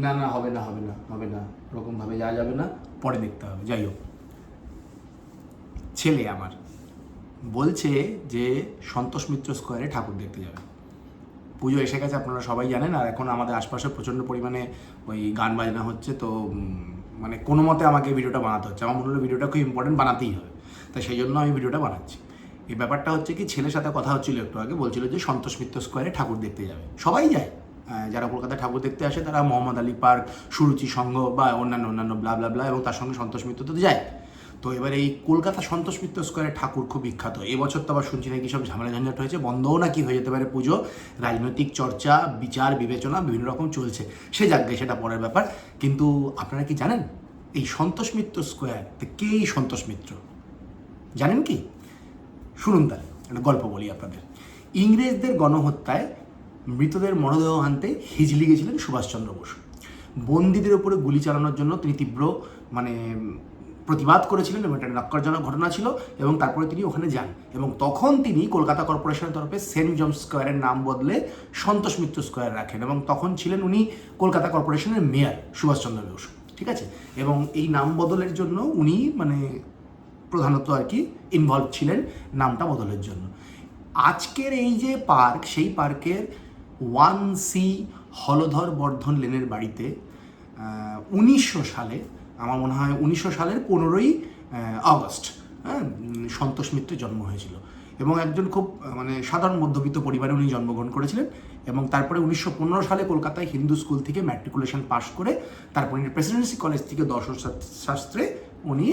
না না, হবে না, হবে না, হবে না, ওরকমভাবে যাওয়া যাবে না, পরে দেখতে হবে। যাই হোক, ছেলে আমার বলছে যে সন্তোষ মিত্র স্কোয়ারে ঠাকুর দেখতে যাবে। পুজো এসে গেছে, আপনারা সবাই জানেন। আর এখন আমাদের আশপাশে প্রচণ্ড পরিমাণে ওই গান বাজনা হচ্ছে, তো মানে কোনো মতে আমাকে ভিডিওটা বানাতে হচ্ছে। আমার মনে হলো ভিডিওটা খুব ইম্পর্টেন্ট, বানাতেই হবে, তাই সেই জন্য আমি ভিডিওটা বানাচ্ছি। এই ব্যাপারটা হচ্ছে কি, ছেলের সাথে কথা হচ্ছিল একটু আগে, বলছিল যে সন্তোষ মিত্র স্কোয়ারে ঠাকুর দেখতে যাবে। সবাই যায়, যারা কলকাতায় ঠাকুর দেখতে আসে তারা মোহাম্মদ আলী পার্ক, সুরুচি সংঘ বা অন্যান্য ব্লা ব্লা ব্লা, এবং তার সঙ্গে সন্তোষ মিত্র তো যায়। তো এবার এই কলকাতা সন্তোষ মিত্র স্কোয়ারে ঠাকুর খুব বিখ্যাত। এবছর তো আবার শুনছি নাকি সব ঝামেলা ঝঞ্ঝাট হয়েছে, বন্ধও নাকি হয়ে যেতে পারে পুজো। রাজনৈতিক চর্চা, বিচার বিবেচনা বিভিন্ন রকম চলছে, সে যাকে সেটা পরের ব্যাপার। কিন্তু আপনারা কি জানেন এই সন্তোষ মিত্র স্কোয়ার কে? এই সন্তোষ মিত্র জানেন কি? শুনুন তাহলে একটা গল্প বলি আপনাদের। ইংরেজদের গণহত্যায় মৃতদের মরদেহ আনতে হিজলি গেছিলেন সুভাষচন্দ্র বোস। বন্দীদের উপরে গুলি চালানোর জন্য তিনি তীব্র মানে প্রতিবাদ করেছিলেন, এবং এটা ন্যক্কারজনক ঘটনা ছিল। এবং তারপরে তিনি ওখানে যান, এবং তখন তিনি কলকাতা কর্পোরেশনের তরফে সেন্ট জমস স্কোয়ারের নাম বদলে সন্তোষ মিত্র স্কোয়ার রাখেন, এবং তখন ছিলেন উনি কলকাতা কর্পোরেশনের মেয়র সুভাষচন্দ্র বোস, ঠিক আছে? এবং এই নাম বদলের জন্য উনি মানে প্রধানত আর কি ইনভলভ ছিলেন নামটা বদলের জন্য। আজকের এই যে পার্ক, সেই পার্কের 1C হলধর বর্ধন লেনের বাড়িতে 1900 সালে, আমার মনে হয় 1900 সালের 15ই আগস্ট, হ্যাঁ, সন্তোষ মিত্রের জন্ম হয়েছিল। এবং একজন খুব মানে সাধারণ মধ্যবিত্ত পরিবারে উনি জন্মগ্রহণ করেছিলেন। এবং তারপরে 1915 সালে কলকাতায় হিন্দু স্কুল থেকে ম্যাট্রিকুলেশন পাশ করে তারপর উনি প্রেসিডেন্সি কলেজ থেকে দর্শন শাস্ত্রে উনি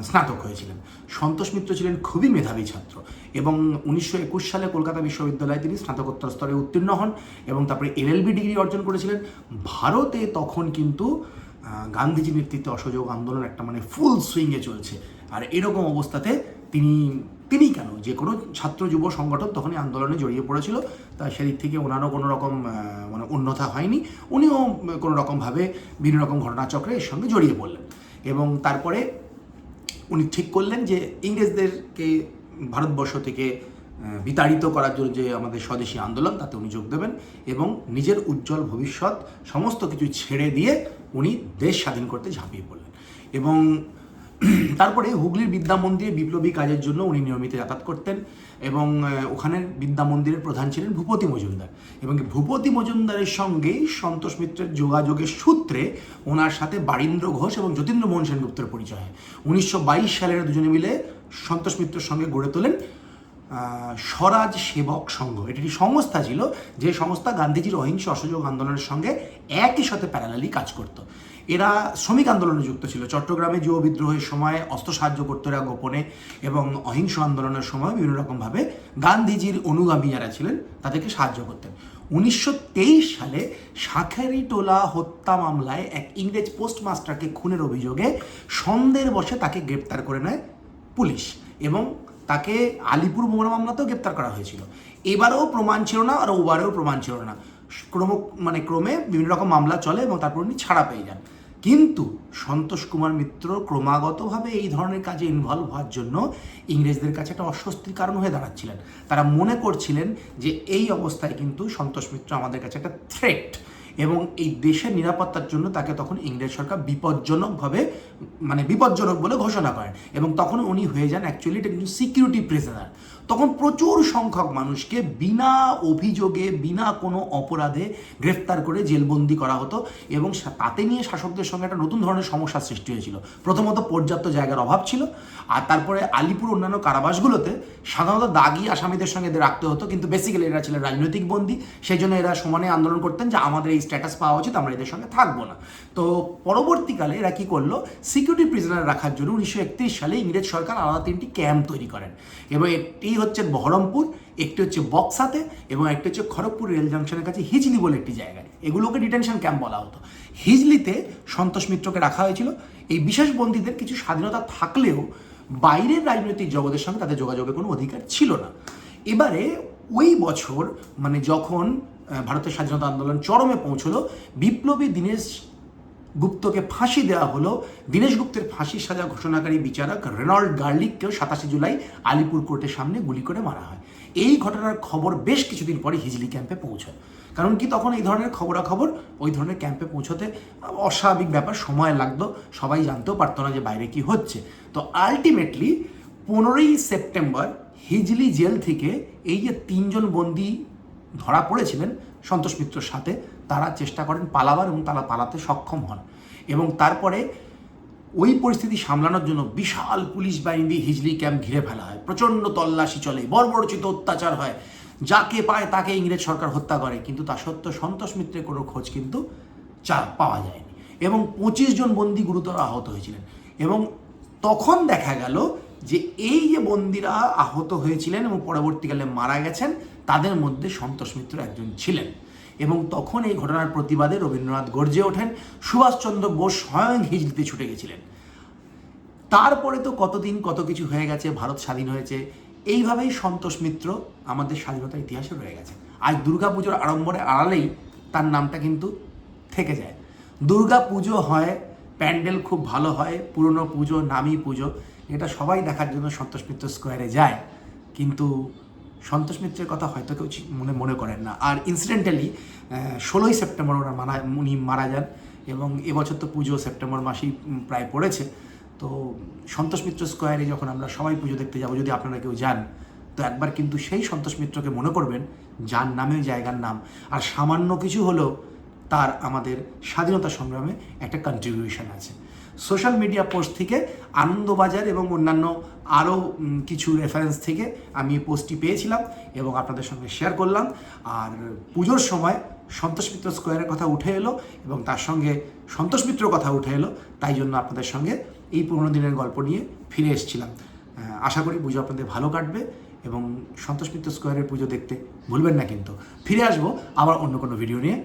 স্নাতক হয়েছিলেন। সন্তোষ মিত্র ছিলেন খুবই মেধাবী ছাত্র, এবং 1921 সালে কলকাতা বিশ্ববিদ্যালয়ে তিনি স্নাতকোত্তর স্তরে উত্তীর্ণ হন, এবং তারপরে LLB ডিগ্রি অর্জন করেছিলেন। ভারতে তখন কিন্তু গান্ধীজির নেতৃত্বে অসহযোগ আন্দোলন একটা মানে ফুল সুইংয়ে চলছে। আর এরকম অবস্থাতে তিনি কেন, যে কোনো ছাত্র যুব সংগঠন তখনই আন্দোলনে জড়িয়ে পড়েছিল। তা সেদিক থেকে ওনারও কোনো রকম মানে অন্যথা হয়নি, উনিও কোনো রকমভাবে বিভিন্ন রকম ঘটনাচক্রে এর সঙ্গে জড়িয়ে পড়লেন। এবং তারপরে উনি ঠিক করলেন যে ইংরেজদেরকে ভারতবর্ষ থেকে বিতাড়িত করার জন্য যে আমাদের স্বদেশী আন্দোলন, তাতে উনি যোগ দেবেন, এবং নিজের উজ্জ্বল ভবিষ্যৎ সমস্ত কিছু ছেড়ে দিয়ে উনি দেশ স্বাধীন করতে ঝাঁপিয়ে পড়লেন। এবং তারপরে হুগলির বিদ্যা মন্দিরে বিপ্লবী কাজের জন্য উনি নিয়মিত যাতায়াত করতেন, এবং ওখানের বিদ্যা মন্দিরের প্রধান ছিলেন ভূপতি মজুমদার। এবং ভূপতি মজুমদারের সঙ্গেই সন্তোষ মিত্রের যোগাযোগের সূত্রে ওনার সাথে বারীন্দ্র ঘোষ এবং যতীন্দ্র মোহন সেনগুপ্তের পরিচয় হয়। 1922 সালের দুজনে মিলে সন্তোষ মিত্রের সঙ্গে গড়ে তোলেন স্বরাজ সেবক সংঘ। এটি একটি সংস্থা ছিল, যে সংস্থা গান্ধীজির অহিংস অসহযোগ আন্দোলনের সঙ্গে একই সাথে প্যারালালি কাজ করত। এরা শ্রমিক আন্দোলনে যুক্ত ছিল। চট্টগ্রামে যুব বিদ্রোহের সময় অস্ত্র সাহায্য করতো এরা গোপনে, এবং অহিংস আন্দোলনের সময় বিভিন্ন রকমভাবে গান্ধীজির অনুগামী যারা ছিলেন তাদেরকে সাহায্য করতেন। 1923 সালে শাঁখারীটোলা হত্যা মামলায় এক ইংরেজ পোস্টমাস্টারকে খুনের অভিযোগে সন্দেহের বশে তাকে গ্রেপ্তার করে নেয় পুলিশ, এবং তাকে আলিপুর মোড় মামলাতেও গ্রেপ্তার করা হয়েছিল। এবারেও প্রমাণ ছিল না, আর ওবারেও প্রমাণ ছিল না। ক্রমে বিভিন্ন রকম মামলা চলে, এবং তারপর উনি ছাড়া পেয়ে যান। কিন্তু সন্তোষ কুমার মিত্র ক্রমাগতভাবে এই ধরনের কাজে ইনভলভ হওয়ার জন্য ইংরেজদের কাছে একটা অস্বস্তির কারণ হয়ে দাঁড়াচ্ছিলেন। তারা মনে করছিলেন যে এই অবস্থায় কিন্তু সন্তোষ মিত্র আমাদের কাছে একটা থ্রেট, এবং এই দেশের নিরাপত্তার জন্য তাকে তখন ইংরেজ সরকার বিপজ্জনক বলে ঘোষণা করেন। এবং তখন উনি হয়ে যান অ্যাকচুয়ালি একজন সিকিউরিটি প্রিজনার। তখন প্রচুর সংখ্যক মানুষকে বিনা অভিযোগে, বিনা কোনো অপরাধে গ্রেফতার করে জেলবন্দি করা হতো, এবং তাতে নিয়ে শাসকদের সঙ্গে একটা নতুন ধরনের সমস্যার সৃষ্টি হয়েছিল। প্রথমত পর্যাপ্ত জায়গার অভাব ছিল, আর তারপরে আলিপুর অন্যান্য কারাবাসগুলোতে সাধারণত দাগি আসামিদের সঙ্গে এদের রাখতে হতো, কিন্তু বেসিক্যালি এরা ছিলেন রাজনৈতিক বন্দী। সেই জন্য এরা সমানে আন্দোলন করতেন যে আমাদের এই স্ট্যাটাস পাওয়া উচিত, আমরা এদের সঙ্গে থাকবো না। তো পরবর্তীকালে এরা কি করলো, সিকিউরিটি প্রিজনার রাখার জন্য 1931 সালে ইংরেজ সরকার আলাদা 3টি ক্যাম্প তৈরি করেন, এবং একটি হচ্ছে বহরমপুর, একটি হচ্ছে বক্সাতে, এবং একটি হচ্ছে খড়গপুর রেল জাংশনের কাছে হিজলি বলে একটি জায়গায়। এগুলোকে ডিটেনশন ক্যাম্প বলা হতো। হিজলিতে সন্তোষ মিত্রকে রাখা হয়েছিল। এই বিশেষ বন্দীদের কিছু স্বাধীনতা থাকলেও বাইরের রাজনৈতিক জগতের সঙ্গে তাদের যোগাযোগের কোনো অধিকার ছিল না। এবারে ওই বছর মানে যখন ভারতের স্বাধীনতা আন্দোলন চরমে পৌঁছলো, বিপ্লবী দীনেশ গুপ্তকে ফাঁসি দেওয়া হলো। দীনেশ গুপ্তের ফাঁসির সাজা ঘোষণাকারী বিচারক রেনল্ড গার্লিককেও 27 জুলাই আলিপুর কোর্টের সামনে গুলি করে মারা হয়। এই ঘটনার খবর বেশ কিছুদিন পরে হিজলি ক্যাম্পে পৌঁছায়। কারণ কি তখন এই ধরনের খবরাখবর ওই ধরনের ক্যাম্পে পৌঁছতে অস্বাভাবিক ব্যাপার, সময় লাগতো, সবাই জানতেও পারতো না যে বাইরে কি হচ্ছে। তো আলটিমেটলি 15ই সেপ্টেম্বর হিজলি জেল থেকে এই যে 3 জন বন্দী ধরা পড়েছিলেন সন্তোষ মিত্রর সাথে, তারা চেষ্টা করেন পালাবার এবং তারা পালাতে সক্ষম হন। এবং তারপরে ওই পরিস্থিতি সামলানোর জন্য বিশাল পুলিশ বাহিনী দিয়ে হিজলি ক্যাম্প ঘিরে ফেলা হয়, প্রচণ্ড তল্লাশি চলে, বর্বরচিত অত্যাচার হয়, যাকে পায় তাকে ইংরেজ সরকার হত্যা করে। কিন্তু তা সত্ত্বেও সন্তোষ মিত্রের কোনো খোঁজ কিন্তু পাওয়া যায়নি এবং 25 জন বন্দী গুরুতর আহত হয়েছিলেন। এবং তখন দেখা গেল যে এই যে বন্দীরা আহত হয়েছিলেন এবং পরবর্তীকালে মারা গেছেন, তাদের মধ্যে সন্তোষ মিত্র একজন ছিলেন। এবং তখন এই ঘটনার প্রতিবাদে রবীন্দ্রনাথ গর্জে ওঠেন, সুভাষচন্দ্র বোস স্বয়ং হিজলিতে ছুটে গেছিলেন। তারপরে তো কতদিন কত কিছু হয়ে গেছে, ভারত স্বাধীন হয়েছে, এইভাবেই সন্তোষ মিত্র আমাদের স্বাধীনতার ইতিহাসে রয়ে গেছে। আজ দুর্গাপুজোর আড়ম্বরে আড়ালেই তার নামটা কিন্তু থেকে যায়। দুর্গা পুজো হয়, প্যান্ডেল খুব ভালো হয়, পুরনো পুজো, নামী পুজো, এটা সবাই দেখার জন্য সন্তোষ মিত্র স্কোয়ারে যায়, কিন্তু সন্তোষ মিত্রের কথা হয়তো কেউ মনে করেন না। আর ইনসিডেন্টালি 16ই সেপ্টেম্বর উনি মারা যান এবং এবছর তো পুজো সেপ্টেম্বর মাসেই প্রায় পড়েছে। তো সন্তোষ মিত্র স্কোয়ারে যখন আমরা সবাই পুজো দেখতে যাব, যদি আপনারা কেউ যান, তো একবার কিন্তু সেই সন্তোষ মিত্রকে মনে করবেন যার নামে জায়গার নাম, আর সামান্য কিছু হলেও তার আমাদের স্বাধীনতা সংগ্রামে একটা কন্ট্রিবিউশন আছে। সোশ্যাল মিডিয়া পোস্ট থেকে, আনন্দবাজার এবং অন্যান্য আরও কিছু রেফারেন্স থেকে আমি এই পোস্টটি পেয়েছিলাম এবং আপনাদের সঙ্গে শেয়ার করলাম। আর পুজোর সময় সন্তোষ মিত্র স্কোয়ারের কথা উঠে এলো এবং তার সঙ্গে সন্তোষ মিত্রর কথা উঠে এলো, তাই জন্য আপনাদের সঙ্গে এই পুরোনো দিনের গল্প নিয়ে ফিরে এসেছিলাম। আশা করি পুজো আপনাদের ভালো কাটবে এবং সন্তোষ মিত্র স্কোয়ারের পুজো দেখতে ভুলবেন না। কিন্তু ফিরে আসবো আবার অন্য কোনো ভিডিও নিয়ে।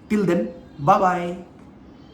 Till then, bye by.